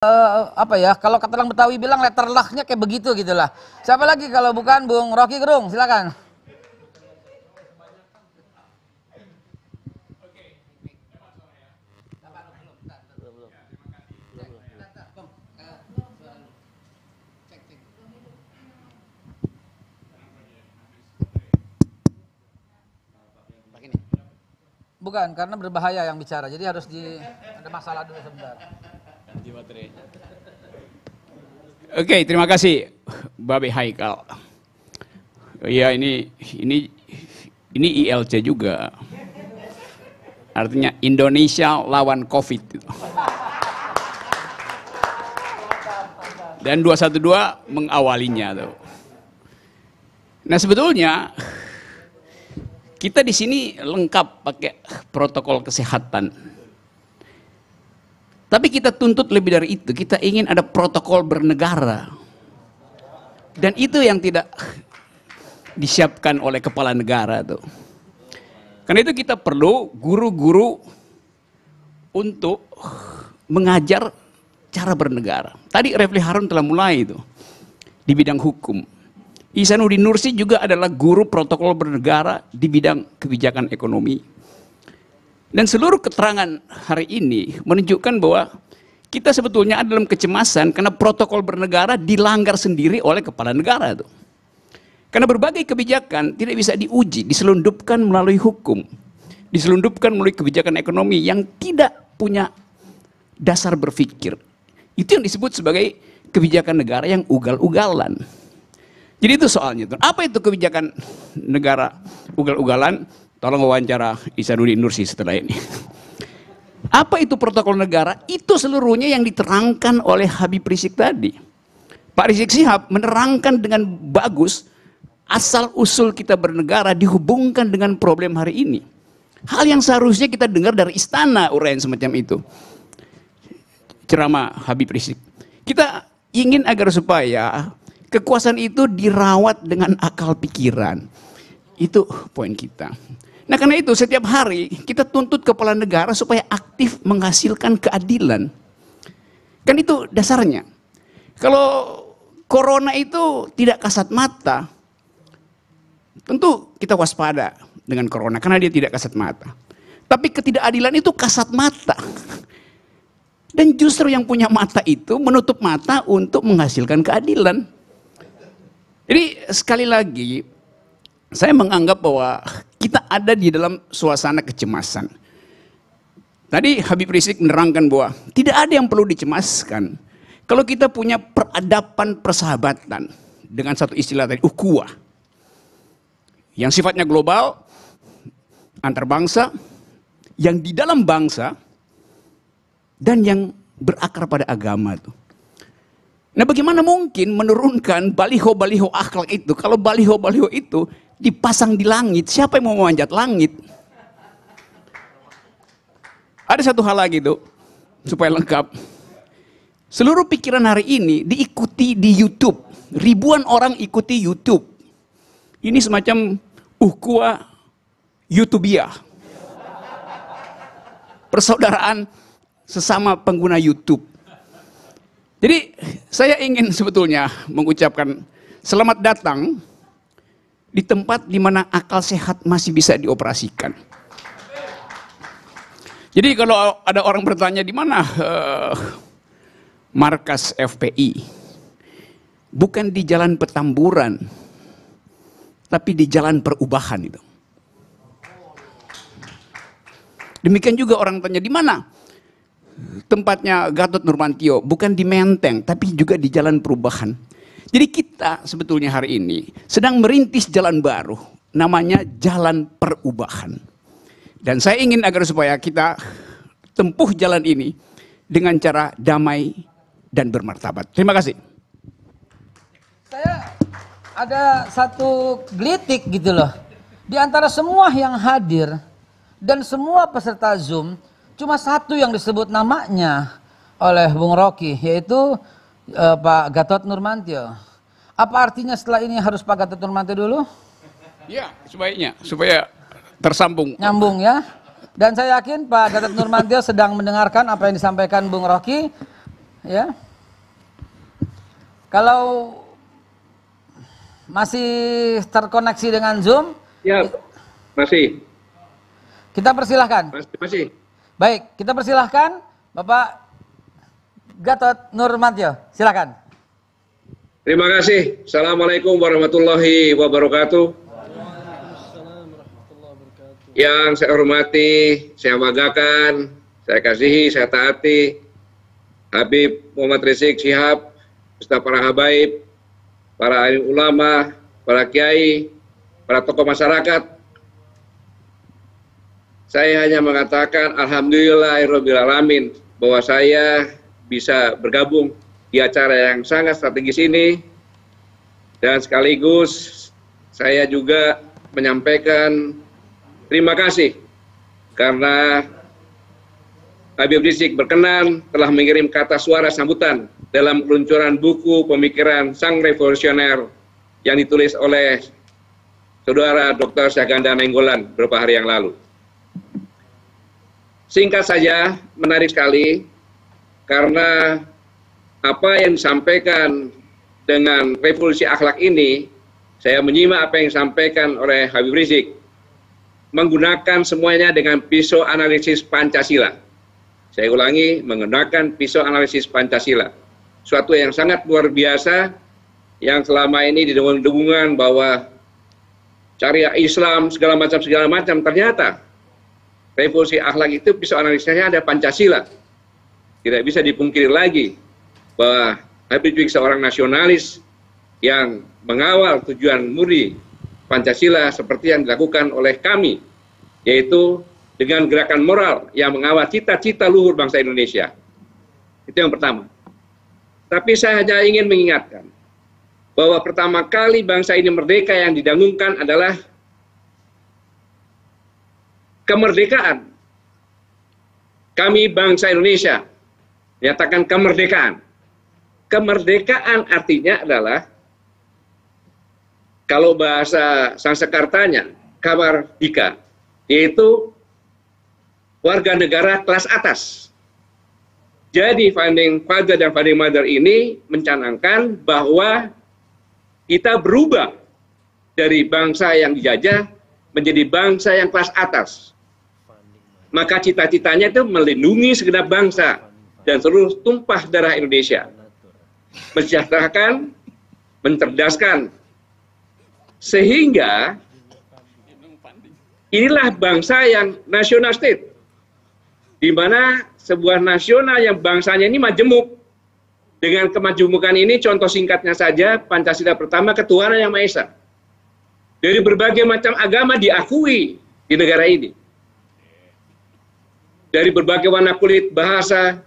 apa ya, kalau kata orang Betawi bilang letterlahnya kayak begitu gitulah. Siapa lagi kalau bukan Bung Rocky Gerung, silakan. Bukan, karena berbahaya yang bicara. Jadi harus ada masalah dulu sebentar. Oke, terima kasih Babe Haikal. Ya ini ILC juga. Artinya Indonesia lawan Covid. Dan 212 mengawalinya tuh. Nah, sebetulnya kita di sini lengkap pakai protokol kesehatan. Tapi kita tuntut lebih dari itu. Kita ingin ada protokol bernegara. Dan itu yang tidak disiapkan oleh kepala negara tuh. Karena itu kita perlu guru-guru untuk mengajar cara bernegara. Tadi Refli Harun telah mulai itu di bidang hukum. Ihsanuddin Nursi juga adalah guru protokol bernegara di bidang kebijakan ekonomi. Dan seluruh keterangan hari ini menunjukkan bahwa kita sebetulnya ada dalam kecemasan karena protokol bernegara dilanggar sendiri oleh kepala negara itu. Karena berbagai kebijakan tidak bisa diuji, diselundupkan melalui hukum, diselundupkan melalui kebijakan ekonomi yang tidak punya dasar berpikir. Itu yang disebut sebagai kebijakan negara yang ugal-ugalan. Jadi itu soalnya. Apa itu kebijakan negara ugal-ugalan? Tolong wawancara Ihsanuddin Nursi setelah ini. Apa itu protokol negara? Itu seluruhnya yang diterangkan oleh Habib Rizik tadi. Pak Rizik Sihab menerangkan dengan bagus asal usul kita bernegara dihubungkan dengan problem hari ini. Hal yang seharusnya kita dengar dari istana uraian semacam itu. Ceramah Habib Rizik. Kita ingin agar supaya kekuasaan itu dirawat dengan akal pikiran. Itu poin kita. Nah, karena itu setiap hari kita tuntut kepala negara supaya aktif menghasilkan keadilan. Kan itu dasarnya. Kalau corona itu tidak kasat mata, tentu kita waspada dengan corona karena dia tidak kasat mata. Tapi ketidakadilan itu kasat mata. Dan justru yang punya mata itu menutup mata untuk menghasilkan keadilan. Jadi sekali lagi saya menganggap bahwa kita ada di dalam suasana kecemasan. Tadi Habib Rizik menerangkan bahwa tidak ada yang perlu dicemaskan. Kalau kita punya peradaban persahabatan dengan satu istilah tadi, ukhuwah. Yang sifatnya global, antar bangsa, yang di dalam bangsa, dan yang berakar pada agama itu. Nah, bagaimana mungkin menurunkan baliho-baliho akhlak itu kalau baliho-baliho itu dipasang di langit? Siapa yang mau memanjat langit? Ada satu hal lagi tuh supaya lengkap. Seluruh pikiran hari ini diikuti di YouTube. Ribuan orang ikuti YouTube. Ini semacam ukhuwah YouTubiah. Persaudaraan sesama pengguna YouTube. Jadi saya ingin sebetulnya mengucapkan selamat datang di tempat di mana akal sehat masih bisa dioperasikan. Jadi kalau ada orang bertanya di mana markas FPI, bukan di Jalan Petamburan, tapi di Jalan Perubahan itu. Demikian juga orang tanya di mana tempatnya Gatot Nurmantio, bukan di Menteng, tapi juga di Jalan Perubahan. Jadi kita sebetulnya hari ini sedang merintis jalan baru, namanya Jalan Perubahan. Dan saya ingin agar supaya kita tempuh jalan ini dengan cara damai dan bermartabat. Terima kasih. Saya ada satu gelitik gitu loh. Di antara semua yang hadir dan semua peserta Zoom, cuma satu yang disebut namanya oleh Bung Rocky, yaitu Pak Gatot Nurmantio. Apa artinya setelah ini harus Pak Gatot Nurmantio dulu? Ya, sebaiknya supaya tersambung. Nyambung ya. Dan saya yakin Pak Gatot Nurmantio sedang mendengarkan apa yang disampaikan Bung Rocky. Ya. Kalau masih terkoneksi dengan Zoom, Ya, masih. kita persilahkan. Masih. Baik, kita persilahkan Bapak Gatot Nurmantio, silakan. Terima kasih. Assalamualaikum warahmatullahi wabarakatuh. Yang saya hormati, saya banggakan, saya kasihi, saya taati Habib Muhammad Rizik Syihab, beserta para habaib, para alim ulama, para kiai, para tokoh masyarakat. Saya hanya mengatakan alhamdulillahirabbil alamin bahwa saya bisa bergabung di acara yang sangat strategis ini, dan sekaligus saya juga menyampaikan terima kasih karena Habib Rizik berkenan telah mengirim kata suara sambutan dalam peluncuran buku pemikiran Sang Revolusioner yang ditulis oleh Saudara Dr. Syahganda Nainggolan beberapa hari yang lalu. Singkat saja, menarik sekali karena apa yang disampaikan dengan revolusi akhlak ini, saya menyimak apa yang disampaikan oleh Habib Rizik, menggunakan semuanya dengan pisau analisis Pancasila. Saya ulangi, menggunakan pisau analisis Pancasila. Suatu yang sangat luar biasa, yang selama ini didengung-dengungan bahwa syariah Islam segala macam, ternyata revolusi akhlak itu pisau analisisnya ada Pancasila. Tidak bisa dipungkiri lagi bahwa Habib Rizik seorang nasionalis yang mengawal tujuan murni Pancasila seperti yang dilakukan oleh kami, yaitu dengan gerakan moral yang mengawal cita-cita luhur bangsa Indonesia. Itu yang pertama. Tapi saya hanya ingin mengingatkan bahwa pertama kali bangsa ini merdeka yang didengungkan adalah kemerdekaan. Kami bangsa Indonesia menyatakan kemerdekaan. Kemerdekaan artinya adalah, kalau bahasa Sanskertanya, kamardika, yaitu warga negara kelas atas. Jadi founding father dan founding mother ini mencanangkan bahwa kita berubah dari bangsa yang dijajah menjadi bangsa yang kelas atas. Maka cita-citanya itu melindungi segenap bangsa dan seluruh tumpah darah Indonesia. Mensejahterakan, mencerdaskan, sehingga inilah bangsa yang national state, di mana sebuah nasional yang bangsanya ini majemuk. Dengan kemajemukan ini, contoh singkatnya saja, Pancasila pertama, ketuhanan yang Maha Esa. Dari berbagai macam agama diakui di negara ini. Dari berbagai warna kulit, bahasa,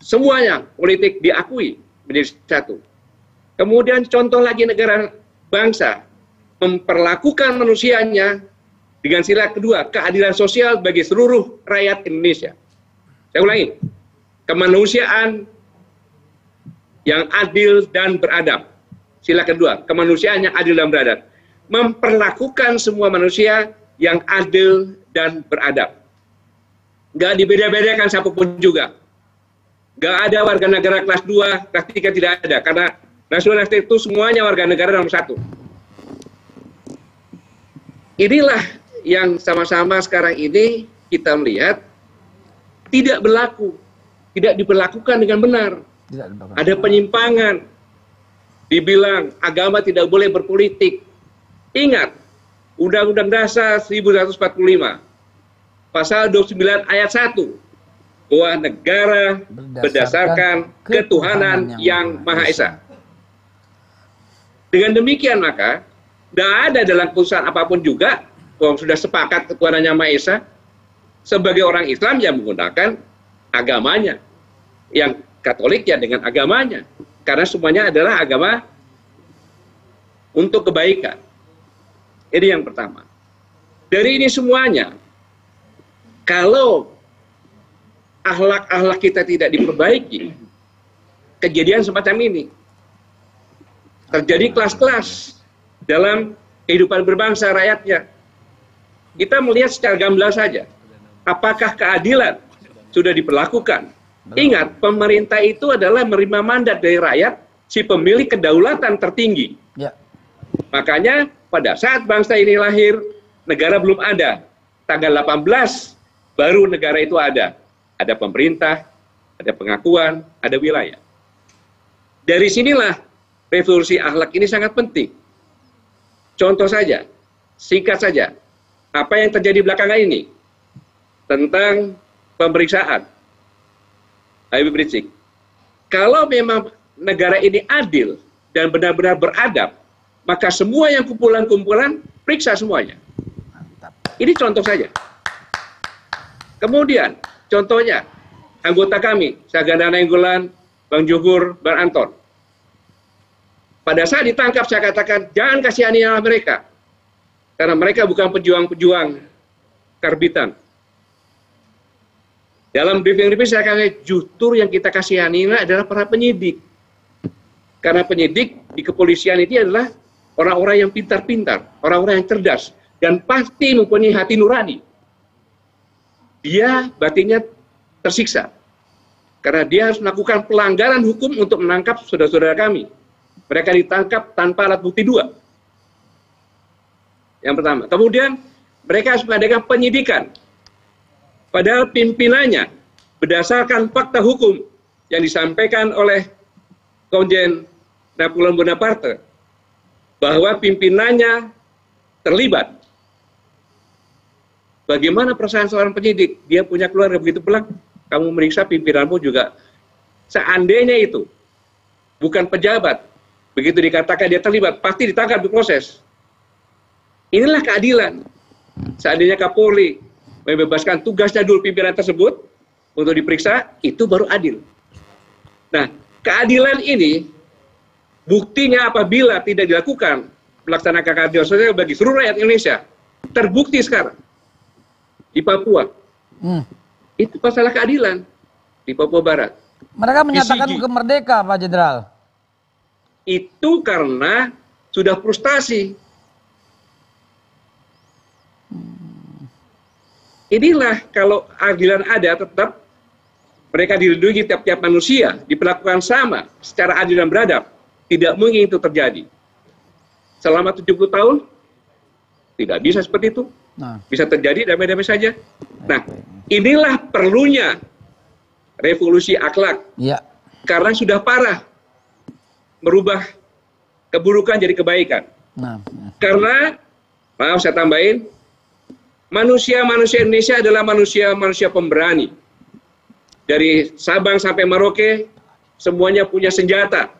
semuanya politik diakui menjadi satu. Kemudian contoh lagi negara bangsa memperlakukan manusianya dengan sila kedua, keadilan sosial bagi seluruh rakyat Indonesia. Saya ulangi, kemanusiaan yang adil dan beradab. Sila kedua, kemanusiaan yang adil dan beradab. Memperlakukan semua manusia yang adil dan beradab. Nggak dibeda-bedakan siapapun juga. Nggak ada warga negara kelas 2, kelas 3 tidak ada. Karena nasionalis itu semuanya warga negara nomor 1. Inilah yang sama-sama sekarang ini kita melihat tidak berlaku. Tidak diperlakukan dengan benar. Ada penyimpangan. Dibilang agama tidak boleh berpolitik. Ingat, Undang-Undang Dasar 1945, Pasal 29 ayat 1, bahwa negara berdasarkan ketuhanan yang Maha Esa. Dengan demikian maka, tidak ada dalam keputusan apapun juga, kalau sudah sepakat ketuhanan yang Maha Esa, sebagai orang Islam yang menggunakan agamanya. Yang Katolik ya dengan agamanya. Karena semuanya adalah agama untuk kebaikan. Ini yang pertama. Dari ini semuanya, kalau akhlak-akhlak kita tidak diperbaiki, kejadian semacam ini. Terjadi kelas-kelas dalam kehidupan berbangsa rakyatnya. Kita melihat secara gamblang saja, apakah keadilan sudah diperlakukan Ingat, pemerintah itu adalah menerima mandat dari rakyat, si pemilik kedaulatan tertinggi. Ya. Makanya pada saat bangsa ini lahir, negara belum ada. Tanggal 18 baru negara itu ada. Ada pemerintah, ada pengakuan, ada wilayah. Dari sinilah revolusi akhlak ini sangat penting. Contoh saja, singkat saja, apa yang terjadi belakangan ini tentang pemeriksaan Habib Rizik. Kalau memang negara ini adil dan benar-benar beradab, maka semua yang kumpulan-kumpulan periksa semuanya. Ini contoh saja. Kemudian, contohnya, anggota kami, Saganda Nainggolan, Bang Juhur, Bang Anton. Pada saat ditangkap, saya katakan, jangan kasihanilah mereka. Karena mereka bukan pejuang-pejuang karbitan. Dalam briefing-briefing saya katakan, justru yang kita kasihani adalah para penyidik. Karena penyidik di kepolisian itu adalah orang-orang yang pintar-pintar, orang-orang yang cerdas, dan pasti mempunyai hati nurani. Dia batinnya tersiksa. Karena dia harus melakukan pelanggaran hukum untuk menangkap saudara-saudara kami. Mereka ditangkap tanpa alat bukti 2. Yang pertama. Kemudian mereka harus mengadakan penyidikan. Padahal pimpinannya berdasarkan fakta hukum yang disampaikan oleh Komjen Napoleon Bonaparte bahwa pimpinannya terlibat. Bagaimana perasaan seorang penyidik? Dia punya keluarga begitu pelak, kamu meriksa pimpinanmu juga. Seandainya itu bukan pejabat, begitu dikatakan dia terlibat, pasti ditangkap, diproses. Inilah keadilan. Seandainya Kapolri membebaskan tugasnya dulu pimpinan tersebut untuk diperiksa, itu baru adil. Nah, keadilan ini buktinya apabila tidak dilakukan melaksanakan keadilan sosial bagi seluruh rakyat Indonesia, terbukti sekarang di Papua. Itu masalah keadilan di Papua Barat. Mereka menyatakan bukan merdeka, Pak Jenderal. Itu karena sudah frustasi. Inilah kalau keadilan ada, tetap mereka dilindungi tiap-tiap manusia, diperlakukan sama secara adil dan beradab. Tidak mungkin itu terjadi. Selama 70 tahun, tidak bisa seperti itu. Bisa terjadi damai-damai saja. Nah, inilah perlunya revolusi akhlak. Ya. Karena sudah parah merubah keburukan jadi kebaikan. Karena, maaf saya tambahin, manusia-manusia Indonesia adalah manusia-manusia pemberani. Dari Sabang sampai Merauke, semuanya punya senjata.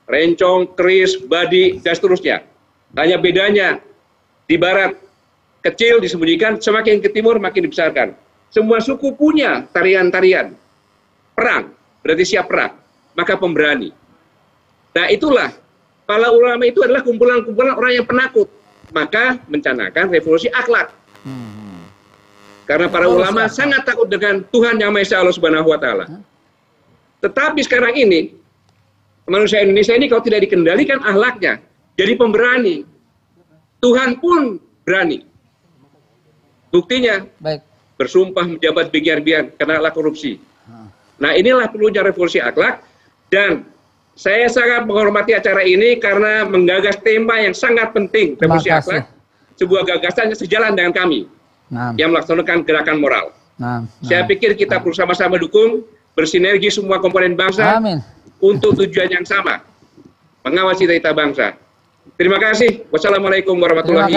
Rencong, keris, badi, dan seterusnya. Hanya bedanya, di barat kecil disembunyikan, semakin ke timur makin dibesarkan. Semua suku punya tarian-tarian. Perang, berarti siap perang. Maka pemberani. Nah itulah, para ulama itu adalah kumpulan-kumpulan orang yang penakut. Maka mencanangkan revolusi akhlak. Karena para ulama sangat takut dengan Tuhan Yang Maha Esa Allah Subhanahu wa Ta'ala. Tetapi sekarang ini, manusia Indonesia ini kalau tidak dikendalikan akhlaknya, jadi pemberani. Tuhan pun berani. Buktinya, bersumpah menjabat biar-biar karena korupsi. Nah inilah perlunya revolusi akhlak. Dan saya sangat menghormati acara ini karena menggagas tema yang sangat penting, revolusi akhlak. Sebuah gagasan yang sejalan dengan kami. Yang melaksanakan gerakan moral. Saya pikir kita perlu sama-sama dukung, bersinergi semua komponen bangsa untuk tujuan yang sama, mengawal cita-cita bangsa. Terima kasih. Wassalamualaikum warahmatullahi wabarakatuh.